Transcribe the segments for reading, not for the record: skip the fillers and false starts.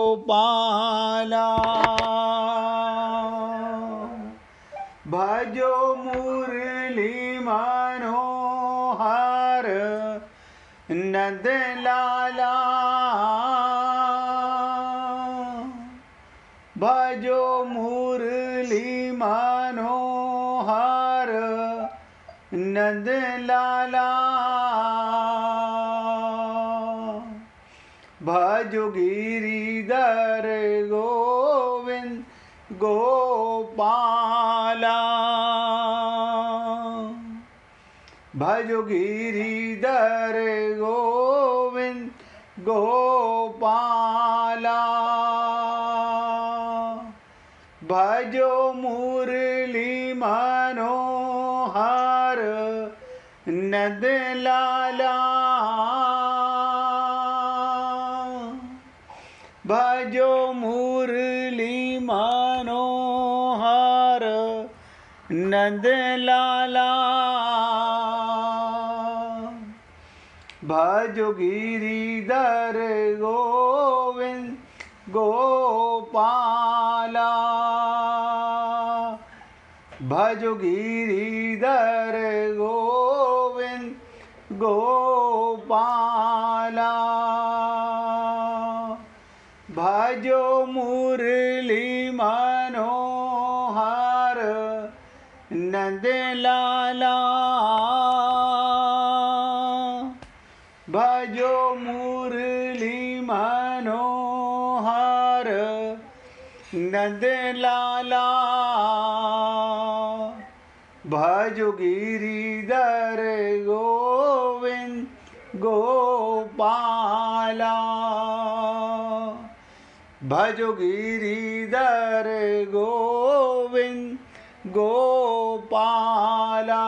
गोपाला भजो मुरली मनोहर नंद लाला भजो मुरली मनोहर नंद लाला भजो गिरिधर गोविंद गोपाला भजो गिरिधर गोविंद गोपाला भजो मुरली मनोहर नंद लाला भजो मुरली मनोहर नंद लाला भजो गिरिधर गोविंद गोपाला भजो गिरिधर गोविंद गोपाला भजो मुरली मनोहर नंद लाला भजो मुरली मनोहर नंद लाला भजो गिरिधर गोविंद गोपाला भजो गिरिधर गोविंद गोपाला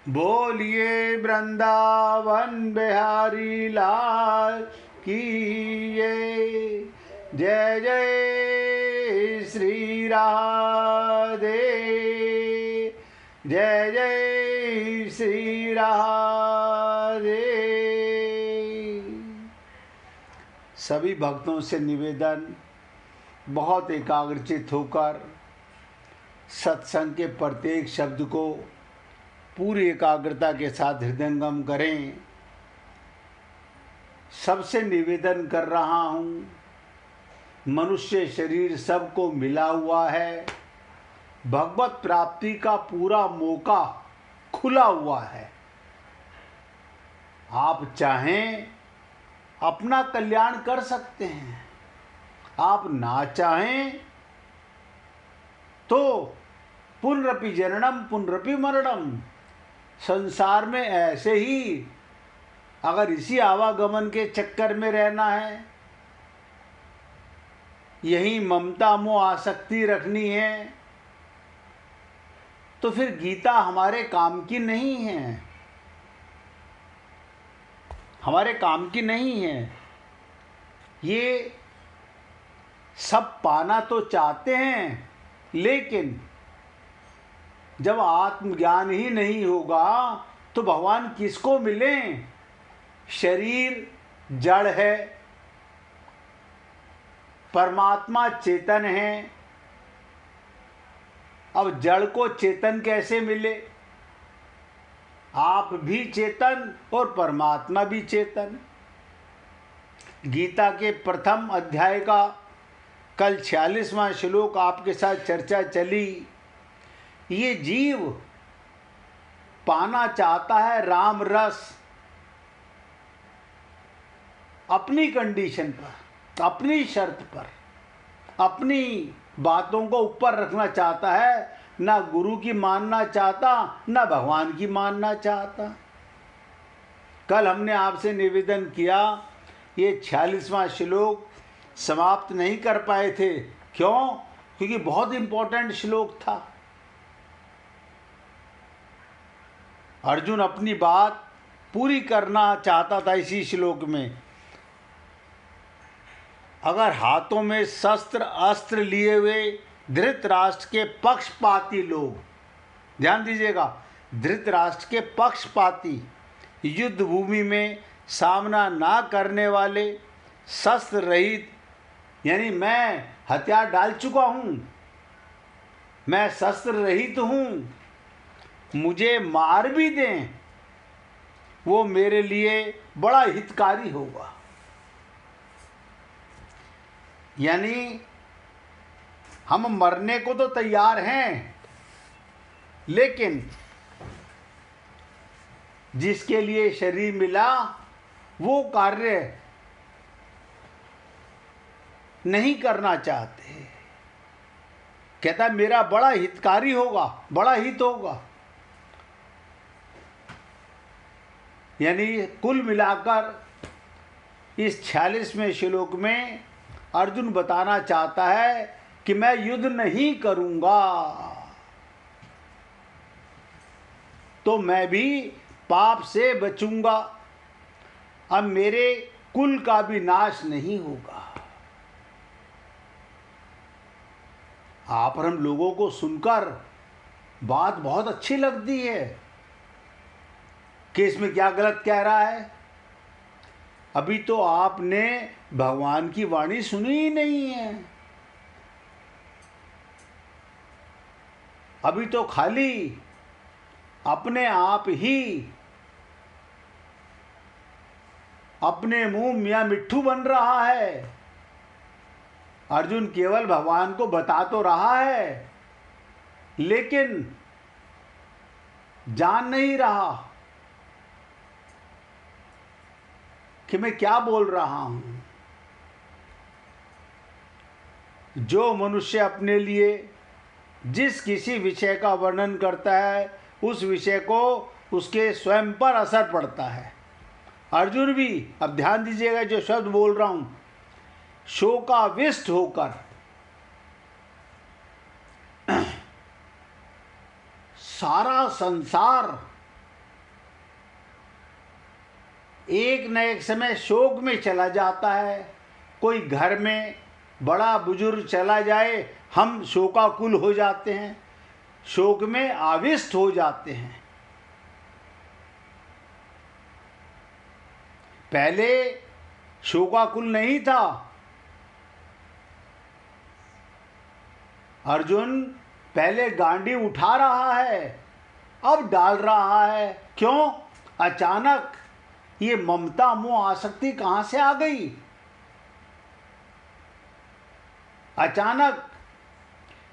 बोलिए वृंदावन बिहारी लाल की जय जय श्री राधे जय जय श्री राधे। सभी भक्तों से निवेदन, बहुत एकाग्रचित होकर सत्संग के प्रत्येक शब्द को पूरी एकाग्रता के साथ हृदयंगम करें। सबसे निवेदन कर रहा हूँ, मनुष्य शरीर सबको मिला हुआ है, भगवत प्राप्ति का पूरा मौका खुला हुआ है। आप चाहें अपना कल्याण कर सकते हैं, आप ना चाहें तो पुनरपि जननम पुनरपि मरणम, संसार में ऐसे ही अगर इसी आवागमन के चक्कर में रहना है, यही ममता मोह आसक्ति रखनी है, तो फिर गीता हमारे काम की नहीं है, हमारे काम की नहीं है। ये सब पाना तो चाहते हैं, लेकिन जब आत्मज्ञान ही नहीं होगा तो भगवान किसको मिलें? शरीर जड़ है, परमात्मा चेतन है। अब जड़ को चेतन कैसे मिले? आप भी चेतन और परमात्मा भी चेतन। गीता के प्रथम अध्याय का कल 46वां श्लोक आपके साथ चर्चा चली। ये जीव पाना चाहता है राम रस, अपनी कंडीशन पर, अपनी शर्त पर, अपनी बातों को ऊपर रखना चाहता है, ना गुरु की मानना चाहता, ना भगवान की मानना चाहता। कल हमने आपसे निवेदन किया, ये 46वां श्लोक समाप्त नहीं कर पाए थे। क्यों? क्योंकि बहुत इंपॉर्टेंट श्लोक था। अर्जुन अपनी बात पूरी करना चाहता था इसी श्लोक में। अगर हाथों में शस्त्र अस्त्र लिए हुए धृतराष्ट्र के पक्षपाती लोग, ध्यान दीजिएगा, धृतराष्ट्र के पक्षपाती, युद्ध भूमि में सामना ना करने वाले, शस्त्र रहित, यानी मैं हथियार डाल चुका हूँ, मैं शस्त्र रहित हूँ, मुझे मार भी दें वो मेरे लिए बड़ा हितकारी होगा। यानी हम मरने को तो तैयार हैं, लेकिन जिसके लिए शरीर मिला वो कार्य नहीं करना चाहते। कहता मेरा बड़ा हितकारी होगा, बड़ा हित होगा। यानी कुल मिलाकर इस 46वें श्लोक में अर्जुन बताना चाहता है कि मैं युद्ध नहीं करूंगा तो मैं भी पाप से बचूंगा, अब मेरे कुल का भी नाश नहीं होगा। आप और हम लोगों को सुनकर बात बहुत अच्छी लगती है कि इसमें क्या गलत कह रहा है। अभी तो आपने भगवान की वाणी सुनी ही नहीं है, अभी तो खाली अपने आप ही अपने मुंह मियाँ मिट्ठू बन रहा है। अर्जुन केवल भगवान को बता तो रहा है, लेकिन जान नहीं रहा कि मैं क्या बोल रहा हूं। जो मनुष्य अपने लिए जिस किसी विषय का वर्णन करता है उस विषय को उसके स्वयं पर असर पड़ता है। अर्जुन भी, अब ध्यान दीजिएगा जो शब्द बोल रहा हूं, शोकाविष्ट होकर सारा संसार एक न एक समय शोक में चला जाता है। कोई घर में बड़ा बुजुर्ग चला जाए, हम शोकाकुल हो जाते हैं, शोक में आविष्ट हो जाते हैं। पहले शोकाकुल नहीं था। अर्जुन पहले गांडी उठा रहा है, अब डाल रहा है। क्यों? अचानक ये ममता मोह आसक्ति कहां से आ गई? अचानक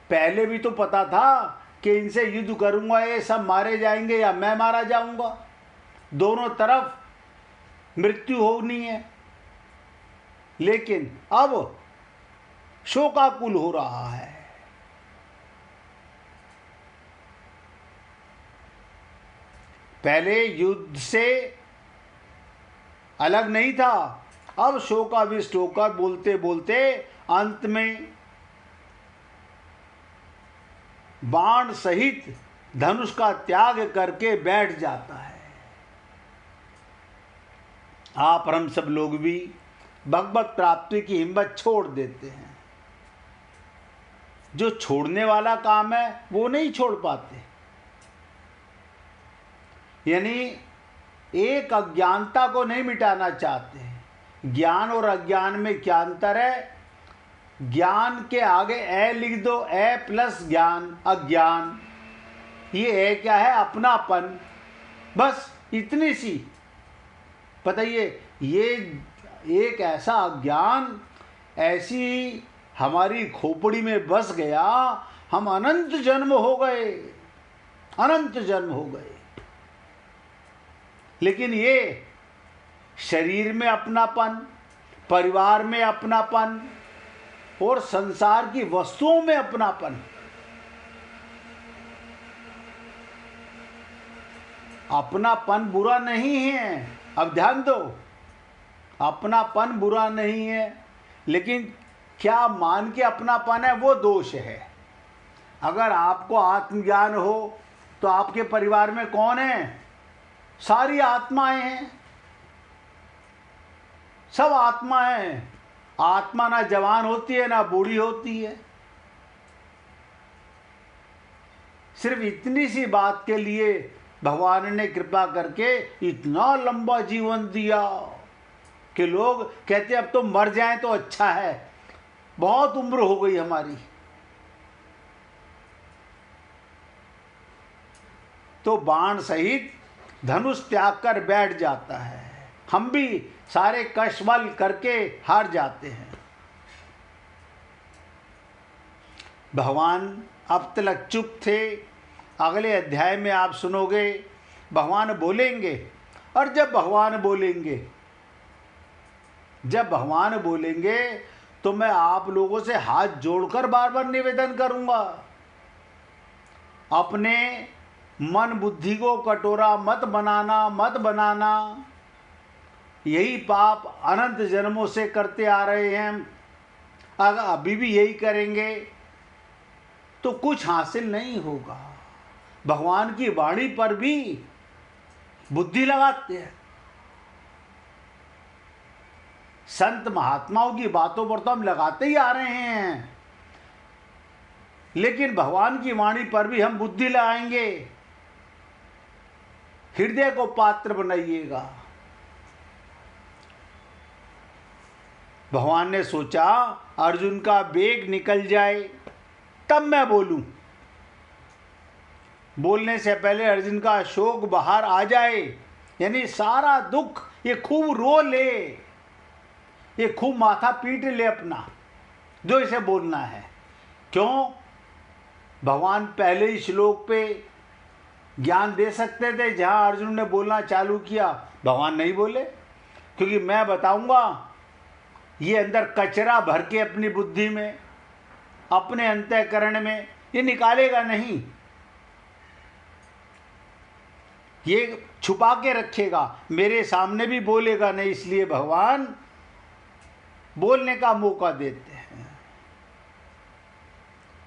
पहले भी तो पता था कि इनसे युद्ध करूंगा, ये सब मारे जाएंगे या मैं मारा जाऊंगा, दोनों तरफ मृत्यु होनी है। लेकिन अब शोकाकुल हो रहा है। पहले युद्ध से अलग नहीं था, अब शोकाविष्ट होकर बोलते बोलते अंत में बाण सहित धनुष का त्याग करके बैठ जाता है। आप और हम सब लोग भी भगवत प्राप्ति की हिम्मत छोड़ देते हैं। जो छोड़ने वाला काम है वो नहीं छोड़ पाते। यानी एक अज्ञानता को नहीं मिटाना चाहते। ज्ञान और अज्ञान में क्या अंतर है? ज्ञान के आगे ए लिख दो, ए प्लस ज्ञान, अज्ञान। ये ए क्या है? अपनापन। बस इतनी सी। बताइए, ये एक ऐसा अज्ञान ऐसी हमारी खोपड़ी में बस गया, हम अनंत जन्म हो गए, अनंत जन्म हो गए। लेकिन ये शरीर में अपनापन, परिवार में अपनापन और संसार की वस्तुओं में अपनापन, अपनापन बुरा नहीं है। अब ध्यान दो, अपनापन बुरा नहीं है, लेकिन क्या मान के अपनापन है वो दोष है। अगर आपको आत्मज्ञान हो तो आपके परिवार में कौन है? सारी आत्माएं हैं, सब आत्माएं। आत्मा ना जवान होती है ना बूढ़ी होती है। सिर्फ इतनी सी बात के लिए भगवान ने कृपा करके इतना लंबा जीवन दिया। कि लोग कहते अब तो मर जाएं तो अच्छा है, बहुत उम्र हो गई हमारी। तो बाण सहित धनुष त्याग कर बैठ जाता है। हम भी सारे कष्टबल करके हार जाते हैं। भगवान अब तक चुप थे। अगले अध्याय में आप सुनोगे भगवान बोलेंगे, और जब भगवान बोलेंगे तो मैं आप लोगों से हाथ जोड़कर बार बार निवेदन करूंगा, अपने मन बुद्धि को कटोरा मत बनाना। यही पाप अनंत जन्मों से करते आ रहे हैं, अगर अभी भी यही करेंगे तो कुछ हासिल नहीं होगा। भगवान की वाणी पर भी बुद्धि लगाते हैं। संत महात्माओं की बातों पर तो हम लगाते ही आ रहे हैं, लेकिन भगवान की वाणी पर भी हम बुद्धि लगाएंगे। हृदय को पात्र बनाइएगा। भगवान ने सोचा अर्जुन का वेग निकल जाए तब मैं बोलूं। बोलने से पहले अर्जुन का शोक बाहर आ जाए, यानी सारा दुख ये खूब रो ले, ये खूब माथा पीट ले अपना, जो इसे बोलना है। क्यों? भगवान पहले ही श्लोक पे ज्ञान दे सकते थे। जहां अर्जुन ने बोलना चालू किया भगवान नहीं बोले, क्योंकि मैं बताऊंगा ये अंदर कचरा भर के अपनी बुद्धि में, अपने अंतःकरण में ये निकालेगा नहीं, ये छुपा के रखेगा, मेरे सामने भी बोलेगा नहीं। इसलिए भगवान बोलने का मौका देते हैं।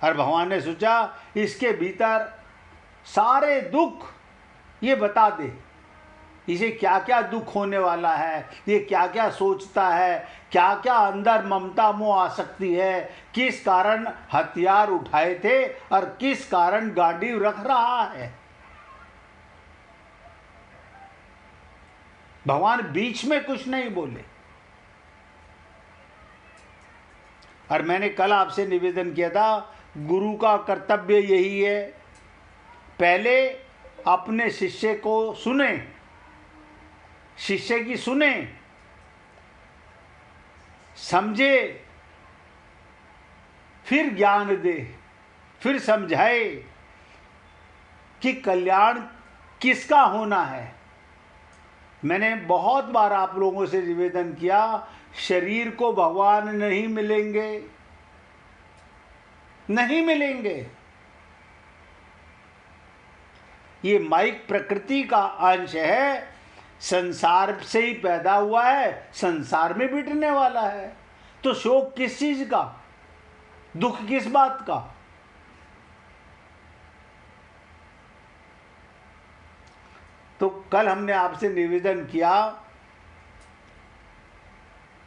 और भगवान ने सोचा इसके भीतर सारे दुख ये बता दे, इसे क्या क्या दुख होने वाला है, ये क्या क्या सोचता है, क्या क्या अंदर ममता मोह आ सकती है, किस कारण हथियार उठाए थे और किस कारण गाड़ी रख रहा है। भगवान बीच में कुछ नहीं बोले। और मैंने कल आपसे निवेदन किया था, गुरु का कर्तव्य यही है, पहले अपने शिष्य को सुने, शिष्य की सुने, समझे, फिर ज्ञान दे, फिर समझाए कि कल्याण किसका होना है। मैंने बहुत बार आप लोगों से निवेदन किया, शरीर को भगवान नहीं मिलेंगे, नहीं मिलेंगे। ये माइक प्रकृति का अंश है, संसार से ही पैदा हुआ है, संसार में बिटने वाला है। तो शोक किस चीज का, दुख किस बात का? तो कल हमने आपसे निवेदन किया,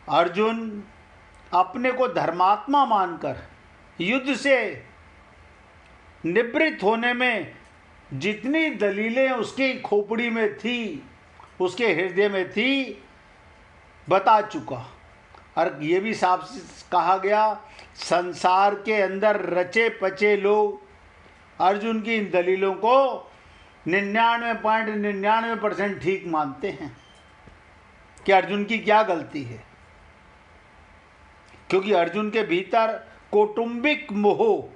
अर्जुन अपने को धर्मात्मा मानकर युद्ध से निवृत्त होने में जितनी दलीलें उसकी खोपड़ी में थी, उसके हृदय में थी, बता चुका। और ये भी साफ कहा गया, संसार के अंदर रचे पचे लोग अर्जुन की इन दलीलों को 99.99% ठीक मानते हैं कि अर्जुन की क्या गलती है। क्योंकि अर्जुन के भीतर कौटुंबिक मोह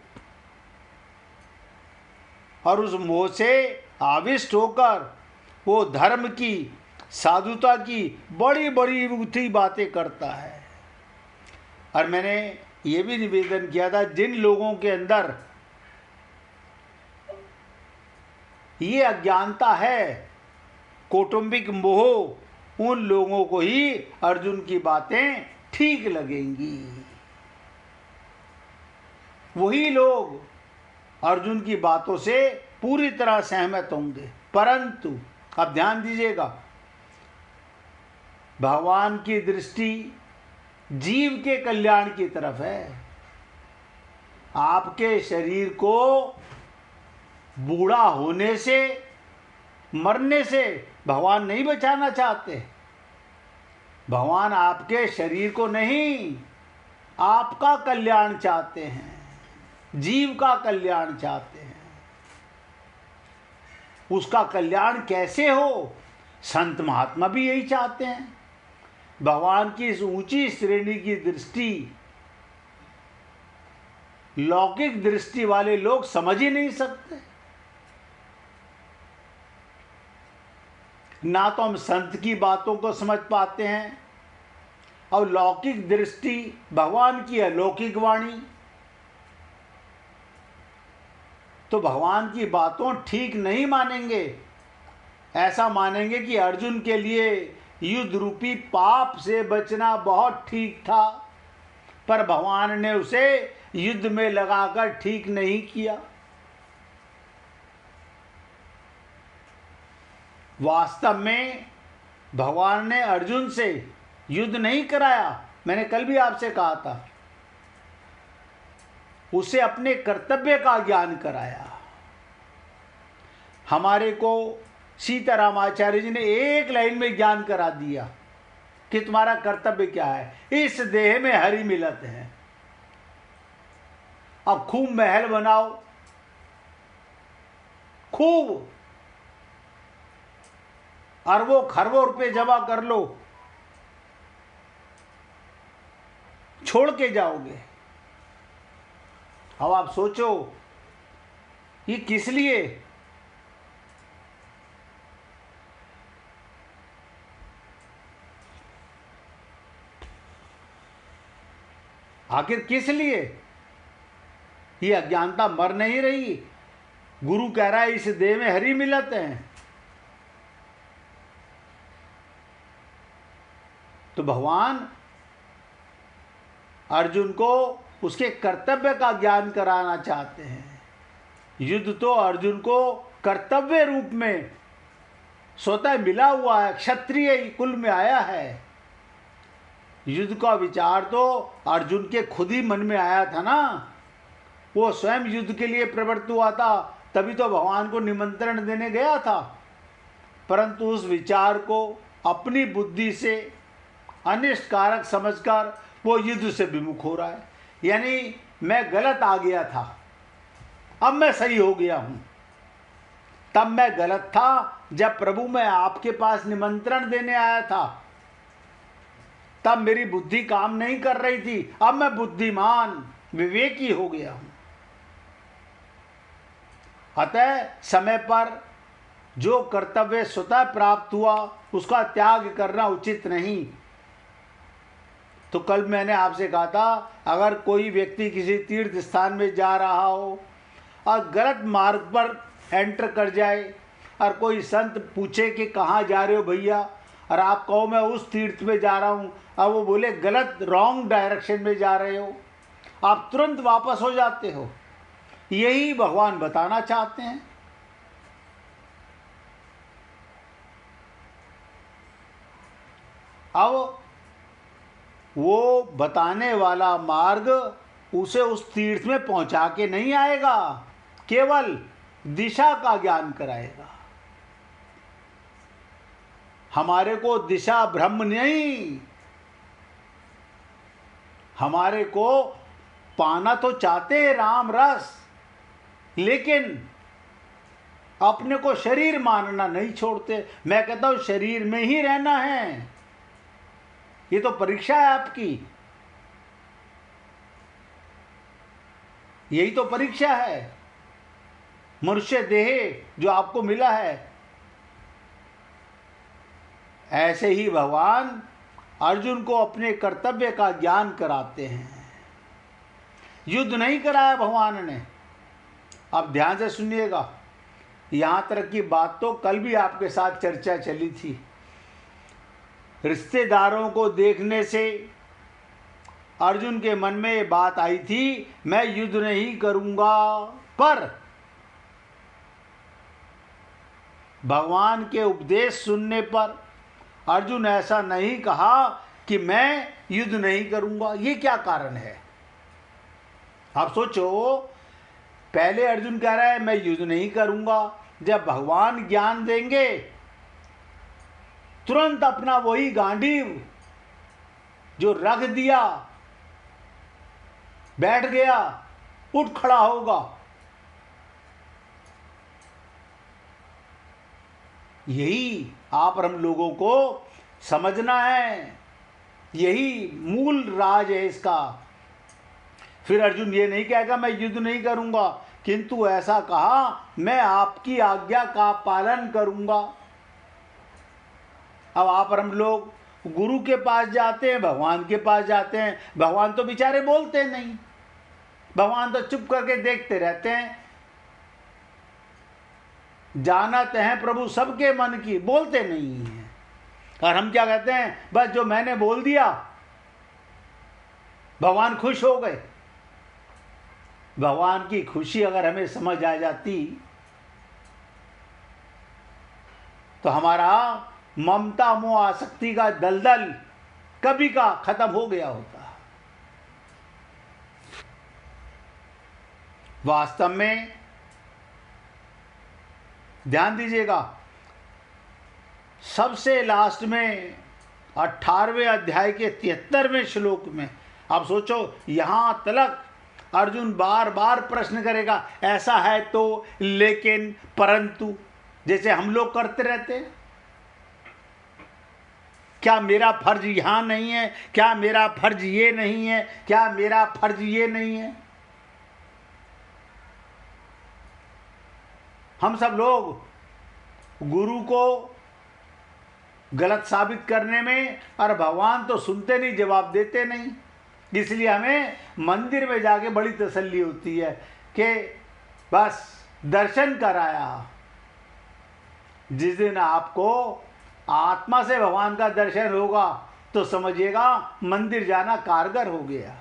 और उस मोह से आविष्ट होकर वो धर्म की, साधुता की बड़ी बड़ी ऊंची बातें करता है। और मैंने ये भी निवेदन किया था, जिन लोगों के अंदर ये अज्ञानता है, कौटुंबिक मोह, उन लोगों को ही अर्जुन की बातें ठीक लगेंगी। वही लोग अर्जुन की बातों से पूरी तरह सहमत होंगे। परंतु अब ध्यान दीजिएगा, भगवान की दृष्टि जीव के कल्याण की तरफ है। आपके शरीर को बूढ़ा होने से, मरने से भगवान नहीं बचाना चाहते। भगवान आपके शरीर को नहीं, आपका कल्याण चाहते हैं, जीव का कल्याण चाहते हैं। उसका कल्याण कैसे हो? संत महात्मा भी यही चाहते हैं। भगवान की इस ऊंची श्रेणी की दृष्टि लौकिक दृष्टि वाले लोग समझ ही नहीं सकते। ना तो हम संत की बातों को समझ पाते हैं, और लौकिक दृष्टि भगवान की अलौकिक वाणी, तो भगवान की बातों ठीक नहीं मानेंगे। ऐसा मानेंगे कि अर्जुन के लिए युद्ध रूपी पाप से बचना बहुत ठीक था, पर भगवान ने उसे युद्ध में लगाकर ठीक नहीं किया। वास्तव में भगवान ने अर्जुन से युद्ध नहीं कराया। मैंने कल भी आपसे कहा था, उसे अपने कर्तव्य का ज्ञान कराया। हमारे को सीतारामाचार्य जी ने एक लाइन में ज्ञान करा दिया कि तुम्हारा कर्तव्य क्या है। इस देह में हरि मिलत है, अब खूब महल बनाओ, खूब अरबों खरबों रुपए जमा कर लो, छोड़ के जाओगे। अब आप सोचो, ये किस लिए? आखिर किस लिए? ये अज्ञानता मर नहीं रही। गुरु कह रहा है इस देह में हरि मिलत है, तो भगवान अर्जुन को उसके कर्तव्य का ज्ञान कराना चाहते हैं। युद्ध तो अर्जुन को कर्तव्य रूप में स्वतः मिला हुआ है, क्षत्रिय कुल में आया है। युद्ध का विचार तो अर्जुन के खुद ही मन में आया था ना, वो स्वयं युद्ध के लिए प्रवृत्त हुआ था, तभी तो भगवान को निमंत्रण देने गया था। परंतु उस विचार को अपनी बुद्धि से अनिष्ट कारक समझकर वो युद्ध से विमुख हो रहा है। यानी मैं गलत आ गया था, अब मैं सही हो गया हूं। तब मैं गलत था जब प्रभु मैं आपके पास निमंत्रण देने आया था, तब मेरी बुद्धि काम नहीं कर रही थी। अब मैं बुद्धिमान विवेकी हो गया हूं। अतः समय पर जो कर्तव्य स्वतः प्राप्त हुआ उसका त्याग करना उचित नहीं। तो कल मैंने आपसे कहा था, अगर कोई व्यक्ति किसी तीर्थ स्थान में जा रहा हो और गलत मार्ग पर एंटर कर जाए और कोई संत पूछे कि कहाँ जा रहे हो भैया, और आप कहो मैं उस तीर्थ में जा रहा हूँ, और वो बोले गलत रॉन्ग डायरेक्शन में जा रहे हो, आप तुरंत वापस हो जाते हो। यही भगवान बताना चाहते हैं। अब वो बताने वाला मार्ग उसे उस तीर्थ में पहुंचा के नहीं आएगा, केवल दिशा का ज्ञान कराएगा। हमारे को दिशा भ्रम नहीं, हमारे को पाना तो चाहते हैं राम रस, लेकिन अपने को शरीर मानना नहीं छोड़ते। मैं कहता हूं शरीर में ही रहना है, ये तो परीक्षा है आपकी, यही तो परीक्षा है। मनुष्य देह जो आपको मिला है, ऐसे ही भगवान अर्जुन को अपने कर्तव्य का ज्ञान कराते हैं। युद्ध नहीं कराया भगवान ने। अब ध्यान से सुनिएगा, यहां तक की बात तो कल भी आपके साथ चर्चा चली थी। रिश्तेदारों को देखने से अर्जुन के मन में ये बात आई थी, मैं युद्ध नहीं करूंगा, पर भगवान के उपदेश सुनने पर अर्जुन ऐसा नहीं कहा कि मैं युद्ध नहीं करूंगा। ये क्या कारण है? आप सोचो, पहले अर्जुन कह रहा है मैं युद्ध नहीं करूंगा, जब भगवान ज्ञान देंगे तुरंत अपना वही गांडीव जो रख दिया, बैठ गया, उठ खड़ा होगा। यही आप और हम लोगों को समझना है, यही मूल राज है इसका। फिर अर्जुन ये नहीं कहेगा मैं युद्ध नहीं करूंगा, किंतु ऐसा कहा मैं आपकी आज्ञा का पालन करूंगा। अब आप और हम लोग गुरु के पास जाते हैं, भगवान के पास जाते हैं, भगवान तो बेचारे बोलते नहीं, भगवान तो चुप करके देखते रहते हैं। जानते हैं प्रभु सबके मन की, बोलते नहीं हैं। और हम क्या कहते हैं, बस जो मैंने बोल दिया भगवान खुश हो गए। भगवान की खुशी अगर हमें समझ आ जाती तो हमारा ममता मोह आसक्ति का दलदल कभी का खत्म हो गया होता। वास्तव में ध्यान दीजिएगा, सबसे लास्ट में 18वें अध्याय के 73वें श्लोक में आप सोचो, यहां तक अर्जुन बार बार प्रश्न करेगा, ऐसा है तो, लेकिन, परंतु, जैसे हम लोग करते रहते हैं। क्या मेरा फर्ज यहां नहीं है, क्या मेरा फर्ज ये नहीं है, क्या मेरा फर्ज ये नहीं है। हम सब लोग गुरु को गलत साबित करने में, और भगवान तो सुनते नहीं, जवाब देते नहीं। इसलिए हमें मंदिर में जाके बड़ी तसल्ली होती है कि बस दर्शन कराया। जिस दिन आपको आत्मा से भगवान का दर्शन होगा तो समझिएगा मंदिर जाना कारगर हो गया।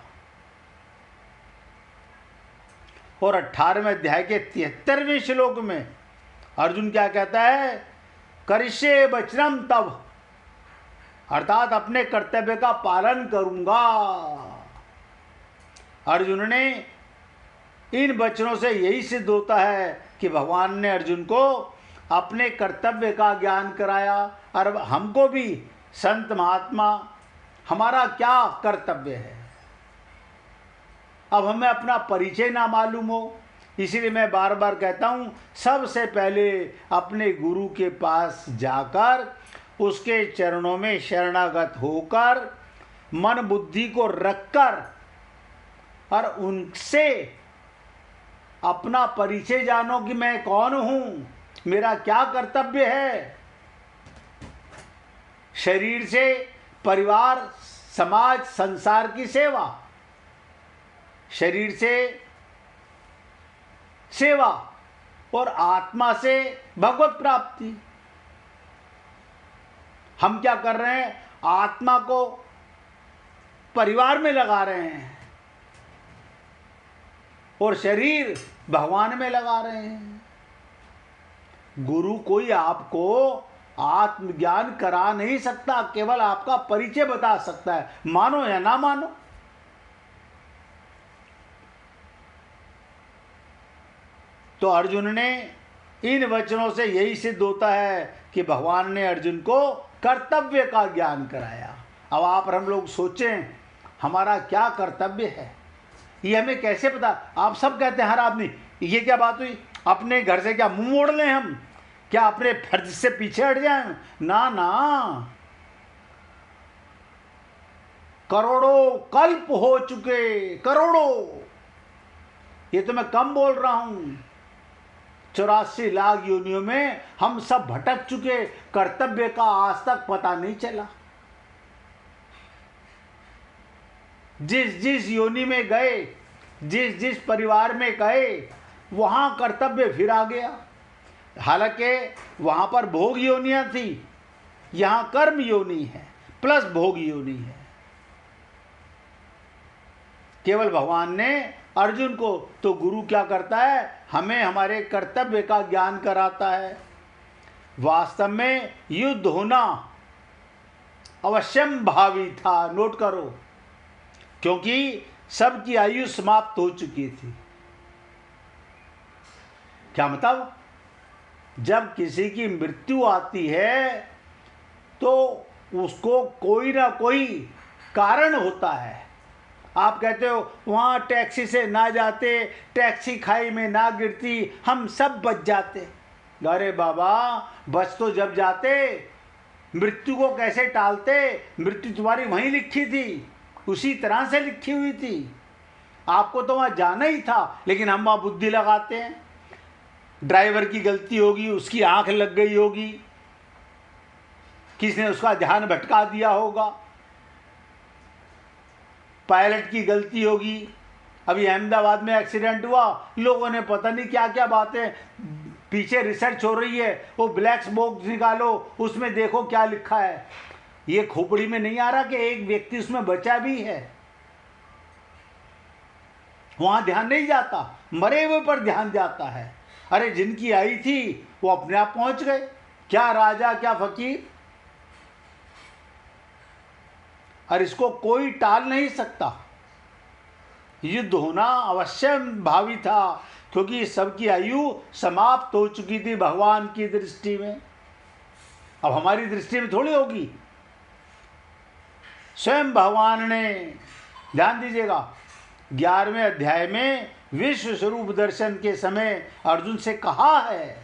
और 18वें अध्याय के 73वें श्लोक में अर्जुन क्या कहता है, करिष्ये वचनम तव, अर्थात अपने कर्तव्य का पालन करूंगा। अर्जुन ने इन वचनों से यही सिद्ध होता है कि भगवान ने अर्जुन को अपने कर्तव्य का ज्ञान कराया। और हमको भी संत महात्मा, हमारा क्या कर्तव्य है। अब हमें अपना परिचय ना मालूम हो, इसीलिए मैं बार बार कहता हूँ, सबसे पहले अपने गुरु के पास जाकर उसके चरणों में शरणागत होकर मन बुद्धि को रखकर और उनसे अपना परिचय जानो कि मैं कौन हूँ, मेरा क्या कर्तव्य है। शरीर से परिवार, समाज, संसार की सेवा, शरीर से सेवा और आत्मा से भगवत प्राप्ति। हम क्या कर रहे हैं, आत्मा को परिवार में लगा रहे हैं और शरीर भगवान में लगा रहे हैं। गुरु कोई आपको आत्मज्ञान करा नहीं सकता, केवल आपका परिचय बता सकता है, मानो या ना मानो। तो अर्जुन ने इन वचनों से यही सिद्ध होता है कि भगवान ने अर्जुन को कर्तव्य का ज्ञान कराया। अब आप और हम लोग सोचें हमारा क्या कर्तव्य है, ये हमें कैसे पता। आप सब कहते हैं हर आदमी, ये क्या बात हुई, अपने घर से क्या मुंह मोड़ लें हम, क्या अपने फर्ज से पीछे हट जाएं। ना ना, करोड़ों कल्प हो चुके, करोड़ों, ये तो मैं कम बोल रहा हूं, 84 लाख योनियों में हम सब भटक चुके, कर्तव्य का आज तक पता नहीं चला। जिस जिस योनि में गए, जिस जिस परिवार में गए, वहां कर्तव्य फिर आ गया। हालांकि वहां पर भोग योनियां थी, यहां कर्म योनि है प्लस भोग योनि है। केवल भगवान ने अर्जुन को, तो गुरु क्या करता है, हमें हमारे कर्तव्य का ज्ञान कराता है। वास्तव में युद्ध होना अवश्यम भावी था, नोट करो, क्योंकि सबकी आयु समाप्त हो चुकी थी। क्या मतलब, जब किसी की मृत्यु आती है तो उसको कोई ना कोई कारण होता है। आप कहते हो वहाँ टैक्सी से ना जाते, टैक्सी खाई में ना गिरती, हम सब बच जाते। अरे बाबा, बच तो जब जाते, मृत्यु को कैसे टालते? मृत्यु तुम्हारी वहीं लिखी थी, उसी तरह से लिखी हुई थी। आपको तो वहाँ जाना ही था, लेकिन हम वहाँ बुद्धि लगाते हैं। ड्राइवर की गलती होगी, उसकी आंख लग गई होगी, किसने उसका ध्यान भटका दिया होगा, पायलट की गलती होगी। अभी अहमदाबाद में एक्सीडेंट हुआ, लोगों ने पता नहीं क्या क्या बातें, पीछे रिसर्च हो रही है, वो ब्लैक बॉक्स निकालो, उसमें देखो क्या लिखा है। ये खोपड़ी में नहीं आ रहा कि एक व्यक्ति उसमें बचा भी है। वहां ध्यान नहीं जाता, मरे हुए पर ध्यान जाता है। अरे जिनकी आई थी वो अपने आप पहुंच गए, क्या राजा क्या फकीर। और इसको कोई टाल नहीं सकता। युद्ध होना अवश्य भावी था, क्योंकि सबकी आयु समाप्त हो चुकी थी भगवान की दृष्टि में। अब हमारी दृष्टि में थोड़ी होगी। स्वयं भगवान ने, ध्यान दीजिएगा, 11वें अध्याय में विश्व स्वरूप दर्शन के समय अर्जुन से कहा है।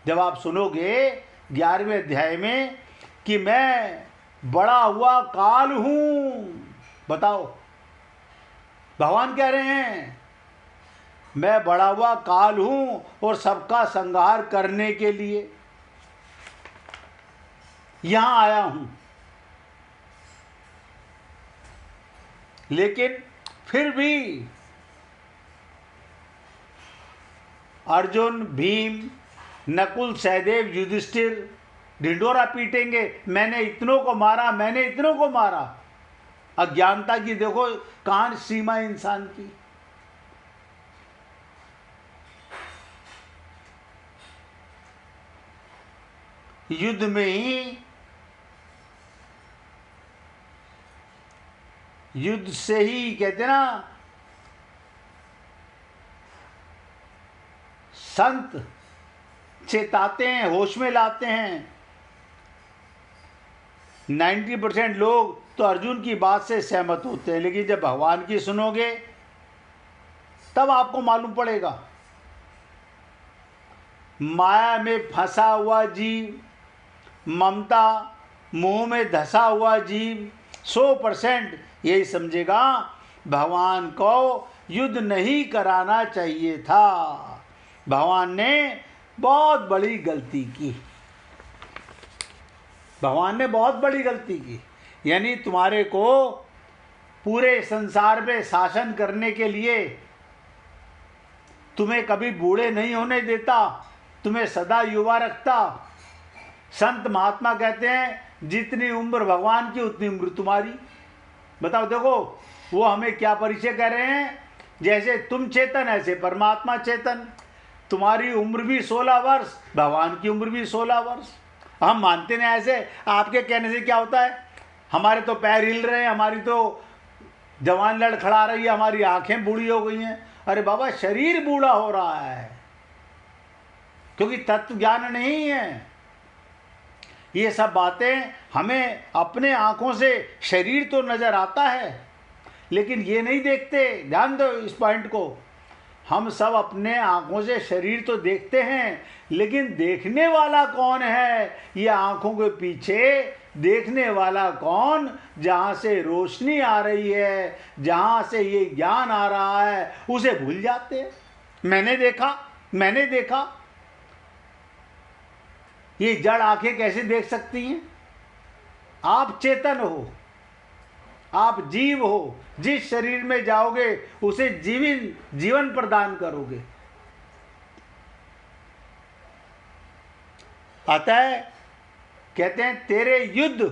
जब आप सुनोगे 11वें अध्याय में कि मैं बड़ा हुआ काल हूं, बताओ, भगवान कह रहे हैं मैं बड़ा हुआ काल हूं और सबका संहार करने के लिए यहां आया हूं। लेकिन फिर भी अर्जुन, भीम, नकुल, सहदेव, युधिष्ठिर ढिंडोरा पीटेंगे, मैंने इतनों को मारा, मैंने इतनों को मारा। अज्ञानता की देखो कहां सीमा इंसान की। युद्ध में ही, युद्ध से ही कहते ना, संत चेताते हैं, होश में लाते हैं। 90% लोग तो अर्जुन की बात से सहमत होते हैं, लेकिन जब भगवान की सुनोगे तब आपको मालूम पड़ेगा। माया में फंसा हुआ जीव, ममता मोह में धंसा हुआ जीव 100% यही समझेगा भगवान को युद्ध नहीं कराना चाहिए था। भगवान ने बहुत बड़ी गलती की। भगवान ने बहुत बड़ी गलती की। यानी तुम्हारे को पूरे संसार पे शासन करने के लिए तुम्हें कभी बूढ़े नहीं होने देता, तुम्हें सदा युवा रखता। संत महात्मा कहते हैं जितनी उम्र भगवान की उतनी उम्र तुम्हारी। बताओ, देखो वो हमें क्या परिचय कह रहे हैं, जैसे तुम चेतन ऐसे परमात्मा चेतन। तुम्हारी उम्र भी 16 वर्ष, भगवान की उम्र भी 16 वर्ष। हम मानते नहीं ऐसे। आपके कहने से क्या होता है, हमारे तो पैर हिल रहे हैं, हमारी तो जवान लड़खड़ा रही है, हमारी आंखें बूढ़ी हो गई हैं। अरे बाबा, शरीर बूढ़ा हो रहा है क्योंकि तत्व ज्ञान नहीं है। ये सब बातें हमें अपने आंखों से शरीर तो नजर आता है, लेकिन ये नहीं देखते। ध्यान दो इस पॉइंट को। हम सब अपने आंखों से शरीर तो देखते हैं, लेकिन देखने वाला कौन है? ये आंखों के पीछे देखने वाला कौन? जहाँ से रोशनी आ रही है, जहाँ से ये ज्ञान आ रहा है, उसे भूल जाते हैं। मैंने देखा, मैंने देखा। ये जड़ आंखें कैसे देख सकती हैं? आप चेतन हो, आप जीव हो। जिस शरीर में जाओगे उसे जीवन प्रदान करोगे। अतः कहते हैं तेरे युद्ध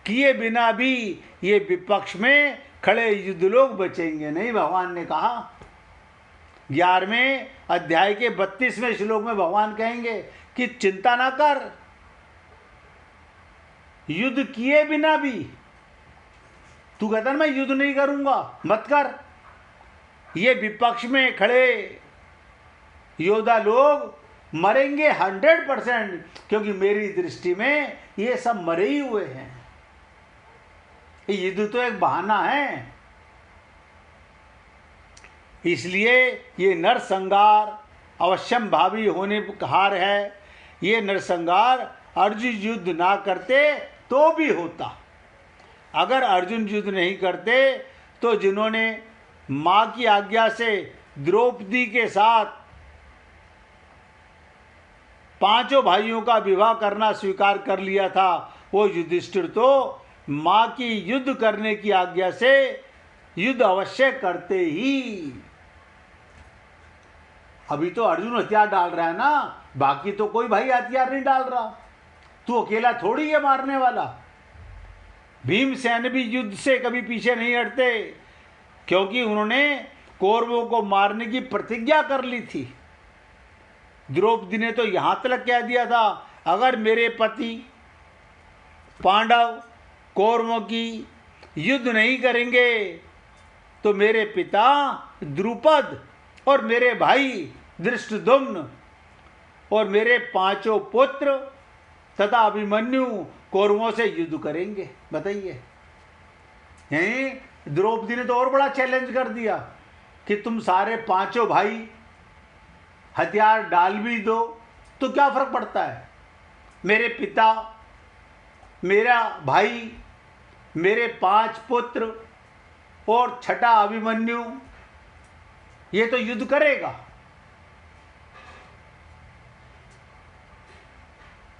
किए बिना भी ये विपक्ष में खड़े युद्ध लोग बचेंगे नहीं। भगवान ने कहा 11वें अध्याय के 32वें श्लोक में भगवान कहेंगे कि चिंता ना कर, युद्ध किए बिना भी। तू कहता ना मैं युद्ध नहीं करूंगा, मत कर। ये विपक्ष में खड़े योद्धा लोग मरेंगे 100%, क्योंकि मेरी दृष्टि में ये सब मरे ही हुए हैं। ये युद्ध तो एक बहाना है। इसलिए ये नरसंहार अवश्यम भावी होने हार है। ये नरसंहार अर्जुन युद्ध ना करते तो भी होता। अगर अर्जुन युद्ध नहीं करते तो जिन्होंने माँ की आज्ञा से द्रौपदी के साथ पांचों भाइयों का विवाह करना स्वीकार कर लिया था, वो युधिष्ठिर तो माँ की युद्ध करने की आज्ञा से युद्ध अवश्य करते ही। अभी तो अर्जुन हथियार डाल रहा है ना, बाकी तो कोई भाई हथियार नहीं डाल रहा। तू अकेला थोड़ी है मारने वाला। भीमसेन भी युद्ध से कभी पीछे नहीं हटते, क्योंकि उन्होंने कौरवों को मारने की प्रतिज्ञा कर ली थी। द्रौपदी ने तो यहां तक कह दिया था, अगर मेरे पति पांडव कौरवों की युद्ध नहीं करेंगे तो मेरे पिता द्रुपद और मेरे भाई धृष्टद्युम्न और मेरे पांचों पुत्र तथा अभिमन्यु कौरवों से युद्ध करेंगे। बताइए, यहीं द्रौपदी ने तो और बड़ा चैलेंज कर दिया कि तुम सारे पांचों भाई हथियार डाल भी दो तो क्या फर्क पड़ता है, मेरे पिता, मेरा भाई, मेरे 5 पुत्र और छठा अभिमन्यु ये तो युद्ध करेगा।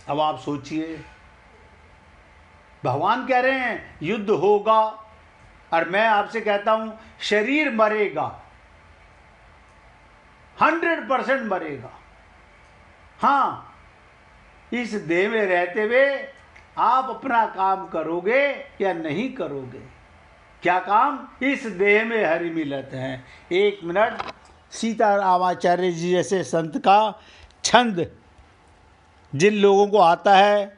अब आप सोचिए, भगवान कह रहे हैं युद्ध होगा और मैं आपसे कहता हूं शरीर मरेगा, 100% मरेगा। हाँ, इस देह में रहते हुए आप अपना काम करोगे या नहीं करोगे। क्या काम? इस देह में हरि मिलत है। 1 मिनट, सीतारामाचार्य जी जैसे संत का छंद जिन लोगों को आता है